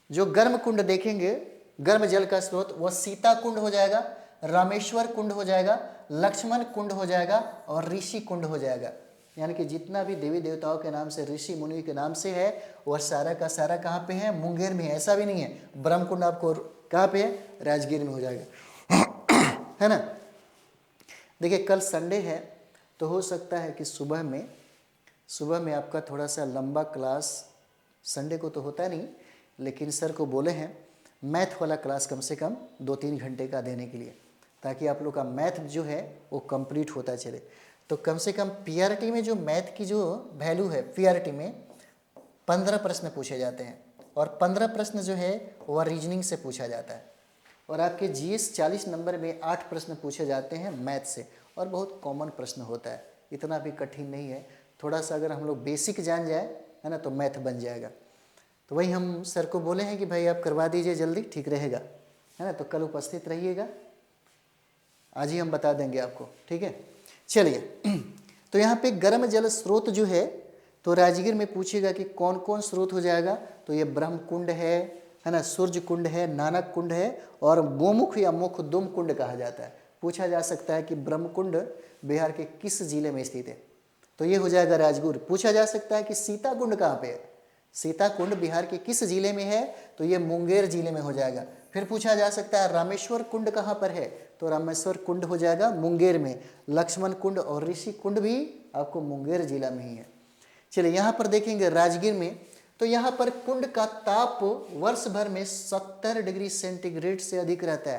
जो गर्म कुंड देखेंगे, गर्म जल का स्रोत, वह सीता कुंड हो जाएगा, रामेश्वर कुंड हो जाएगा, लक्ष्मण कुंड हो जाएगा और ऋषि कुंड हो जाएगा। यानी कि जितना भी देवी देवताओं के नाम से, ऋषि मुनि के नाम से है, वह सारा का सारा कहाँ पे है, मुंगेर में है। ऐसा भी नहीं है ब्रह्मकुंड आपको कहाँ पे है, राजगीर में हो जाएगा है ना। देखिए कल संडे है तो हो सकता है कि सुबह में आपका थोड़ा सा लंबा क्लास, संडे को तो होता नहीं, लेकिन सर को बोले हैं मैथ वाला क्लास कम से कम 2-3 घंटे का देने के लिए, ताकि आप लोग का मैथ जो है वो कंप्लीट होता चले। तो कम से कम पीआरटी में जो मैथ की जो वैल्यू है, पीआरटी में 15 प्रश्न पूछे जाते हैं, और 15 प्रश्न जो है वह रीजनिंग से पूछा जाता है। और आपके जीएस 40 नंबर में 8 प्रश्न पूछे जाते हैं मैथ से, और बहुत कॉमन प्रश्न होता है, इतना भी कठिन नहीं है। थोड़ा सा अगर हम लोग बेसिक जान जाए, है ना, तो मैथ बन जाएगा। तो वही हम सर को बोले हैं कि भाई आप करवा दीजिए जल्दी, ठीक रहेगा, है ना। तो कल उपस्थित रहिएगा, आज ही हम बता देंगे आपको, ठीक है। चलिए तो यहाँ पे गर्म जल स्रोत जो है, तो राजगीर में पूछेगा कि कौन कौन स्रोत हो जाएगा, तो ये ब्रह्मकुंड है ना, सूर्य कुंड है, नानक कुंड है, और गोमुख या मुखदुम कुंड कहा जाता है। पूछा जा सकता है कि ब्रह्मकुंड बिहार के किस जिले में स्थित है, तो ये हो जाएगा राजगीर। पूछा जा सकता है कि सीता कुंड कहाँ पे है, सीता कुंड बिहार के किस जिले में है, तो ये मुंगेर जिले में हो जाएगा। फिर पूछा जा सकता है रामेश्वर कुंड कहाँ पर है, तो रामेश्वर कुंड हो जाएगा मुंगेर में। लक्ष्मण कुंड और ऋषि कुंड भी आपको मुंगेर जिला में ही है। चलिए यहाँ पर देखेंगे राजगीर में, तो यहाँ पर कुंड का ताप वर्ष भर में 70 डिग्री सेंटीग्रेड से अधिक रहता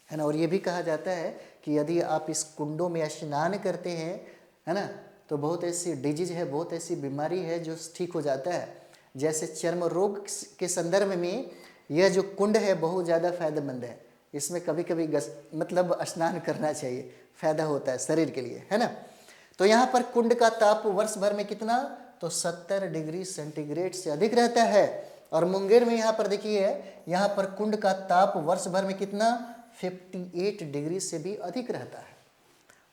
है ना। और ये भी कहा जाता है कि यदि आप इस कुंडों में स्नान करते हैं, है ना, तो बहुत ऐसी डिजीज है, बहुत ऐसी बीमारी है जो ठीक हो जाता है। जैसे चर्म रोग के संदर्भ में यह जो कुंड है बहुत ज़्यादा फायदेमंद है। इसमें कभी कभी मतलब स्नान करना चाहिए, फायदा होता है शरीर के लिए, है ना। तो यहाँ पर कुंड का ताप वर्ष भर में कितना, तो 70 डिग्री सेंटीग्रेड से अधिक रहता है। और मुंगेर में यहाँ पर देखिए, यहाँ पर कुंड का ताप वर्ष भर में कितना, 58 डिग्री से भी अधिक रहता है।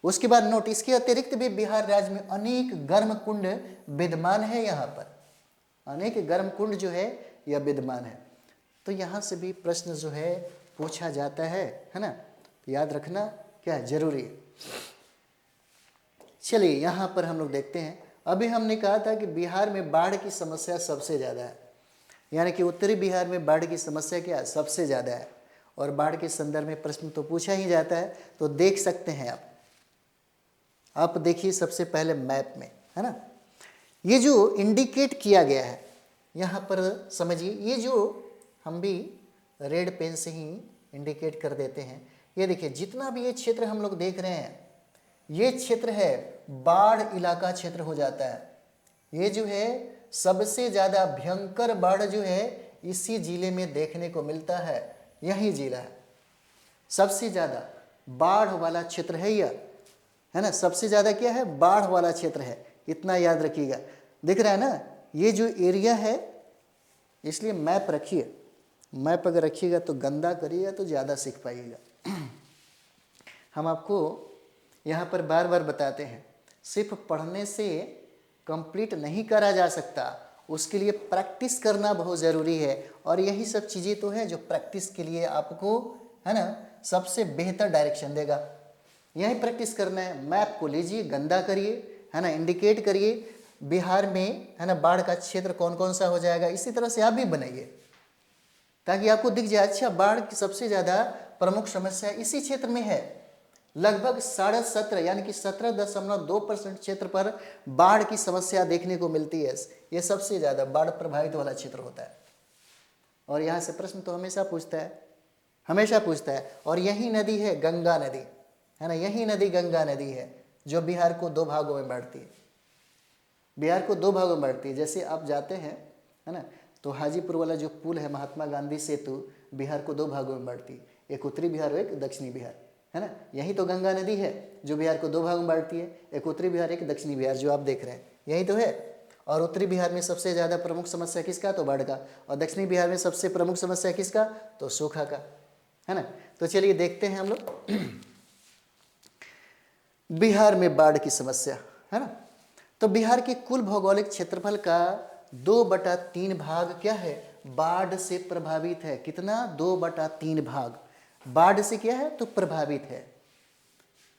उसके बाद नोट, इसके अतिरिक्त भी बिहार राज्य में अनेक गर्म कुंड विद्यमान है। यहाँ पर अनेक गर्म कुंड जो है यह विद्यमान है। तो यहाँ से भी प्रश्न जो है पूछा जाता है ना, याद रखना क्या जरूरी है। चलिए यहाँ पर हम लोग देखते हैं, अभी हमने कहा था कि बिहार में बाढ़ की समस्या सबसे ज़्यादा है, यानी कि उत्तरी बिहार में बाढ़ की समस्या क्या है, सबसे ज़्यादा है। और बाढ़ के संदर्भ में प्रश्न तो पूछा ही जाता है। तो देख सकते हैं आप देखिए सबसे पहले मैप में, है ना, ये जो इंडिकेट किया गया है यहाँ पर समझिए, ये जो हम भी रेड पेन से ही इंडिकेट कर देते हैं। ये देखिए जितना भी ये क्षेत्र हम लोग देख रहे हैं, ये क्षेत्र है बाढ़ इलाका क्षेत्र हो जाता है। ये जो है सबसे ज़्यादा भयंकर बाढ़ जो है इसी जिले में देखने को मिलता है, यही जिला है सबसे ज़्यादा बाढ़ वाला क्षेत्र है यह, है ना। सबसे ज़्यादा क्या है, बाढ़ वाला क्षेत्र है, इतना याद रखिएगा। दिख रहा है ना ये जो एरिया है, इसलिए मैप रखिए, मैप अगर रखिएगा तो गंदा करिएगा तो ज़्यादा सीख पाइएगा। हम आपको यहाँ पर बार बार बताते हैं, सिर्फ पढ़ने से कंप्लीट नहीं करा जा सकता, उसके लिए प्रैक्टिस करना बहुत ज़रूरी है। और यही सब चीज़ें तो है जो प्रैक्टिस के लिए आपको, है ना, सबसे बेहतर डायरेक्शन देगा। यही प्रैक्टिस करना है। मैप को लीजिए, गंदा करिए, है ना, इंडिकेट करिए बिहार में, है ना, बाढ़ का क्षेत्र कौन कौन सा हो जाएगा। इसी तरह से आप भी बनाइए ताकि आपको दिख जाए, अच्छा बाढ़ की सबसे ज़्यादा प्रमुख समस्या इसी क्षेत्र में है। लगभग 17.5 यानी कि 17.2% क्षेत्र पर बाढ़ की समस्या देखने को मिलती है। ये सबसे ज़्यादा बाढ़ प्रभावित वाला क्षेत्र होता है। और यहाँ से प्रश्न तो हमेशा पूछता है, हमेशा पूछता है। और यही नदी है गंगा नदी, है ना, यही नदी गंगा नदी है जो बिहार को 2 भागों में बांटती है। बिहार को 2 भागों में बांटती है। जैसे आप जाते हैं, है ना, तो हाजीपुर वाला जो पुल है, महात्मा गांधी सेतु, बिहार को 2 भागों में बांटती है, एक उत्तरी बिहार और एक दक्षिणी बिहार, है ना। यही तो गंगा नदी है जो बिहार को 2 भागों में बांटती है, एक उत्तरी बिहार एक दक्षिणी बिहार जो आप देख रहे हैं, यही तो है। और उत्तरी बिहार में सबसे ज़्यादा प्रमुख समस्या किसका, तो बाढ़ का। और दक्षिणी बिहार में सबसे प्रमुख समस्या किसका, तो सूखा का, है ना। तो चलिए देखते हैं हम लोग बिहार में बाढ़ की समस्या, है ना। तो बिहार के कुल भौगोलिक क्षेत्रफल का 2/3 भाग क्या है, बाढ़ से प्रभावित है। कितना, 2/3 भाग बाढ़ से क्या है, तो प्रभावित है।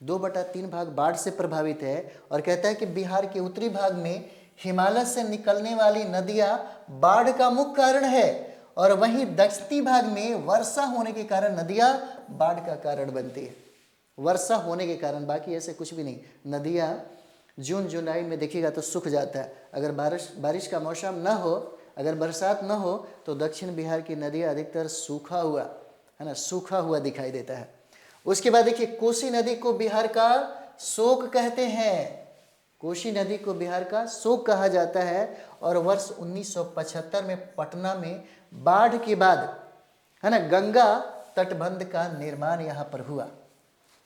2/3 भाग बाढ़ से प्रभावित है। और कहता है कि बिहार के उत्तरी भाग में हिमालय से निकलने वाली नदियां बाढ़ का मुख्य कारण है, और वहीं दक्षिणी भाग में वर्षा होने के कारण नदियां बाढ़ का कारण बनती है। वर्षा होने के कारण, बाकी ऐसे कुछ भी नहीं। नदियां जून जुलाई में देखिएगा तो सूख जाता है। अगर बारिश का मौसम ना हो, अगर बरसात ना हो, तो दक्षिण बिहार की नदियां अधिकतर सूखा हुआ, है ना, सूखा हुआ दिखाई देता है। उसके बाद देखिए कोसी नदी को बिहार का शोक कहते हैं। कोसी नदी को बिहार का शोक कहा जाता है। और वर्ष 1975 में पटना में बाढ़ के बाद, है ना, गंगा तटबंध का निर्माण यहाँ पर हुआ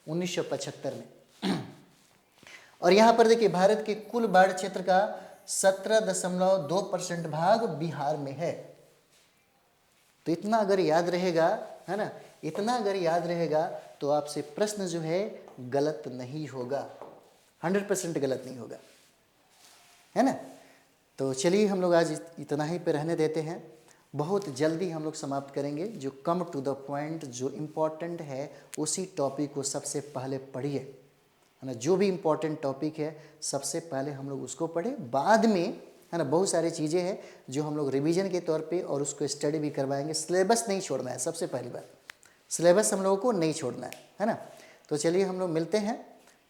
1975 में। और यहाँ पर देखिए भारत के कुल बाढ़ क्षेत्र का 17.2% भाग बिहार में है। तो इतना अगर याद रहेगा, है ना, इतना अगर याद रहेगा तो आपसे प्रश्न जो है गलत नहीं होगा, 100% गलत नहीं होगा, है ना। तो चलिए हम लोग आज इतना ही पे रहने देते हैं। बहुत जल्दी हम लोग समाप्त करेंगे। जो कम टू द पॉइंट, जो इम्पोर्टेंट है उसी टॉपिक को सबसे पहले पढ़िए, है ना। जो भी इम्पोर्टेंट टॉपिक है सबसे पहले हम लोग उसको पढ़ें, बाद में, है ना, बहुत सारी चीज़ें हैं जो हम लोग रिवीजन के तौर पे और उसको स्टडी भी करवाएंगे। सिलेबस नहीं छोड़ना है, सबसे पहली बात सिलेबस हम लोगों को नहीं छोड़ना है ना। तो चलिए हम लोग मिलते हैं।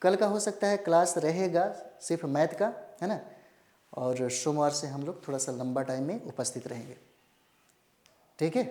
कल का हो सकता है क्लास रहेगा सिर्फ मैथ का, है ना, और सोमवार से हम लोग थोड़ा सा लंबा टाइम में उपस्थित रहेंगे, ठीक है।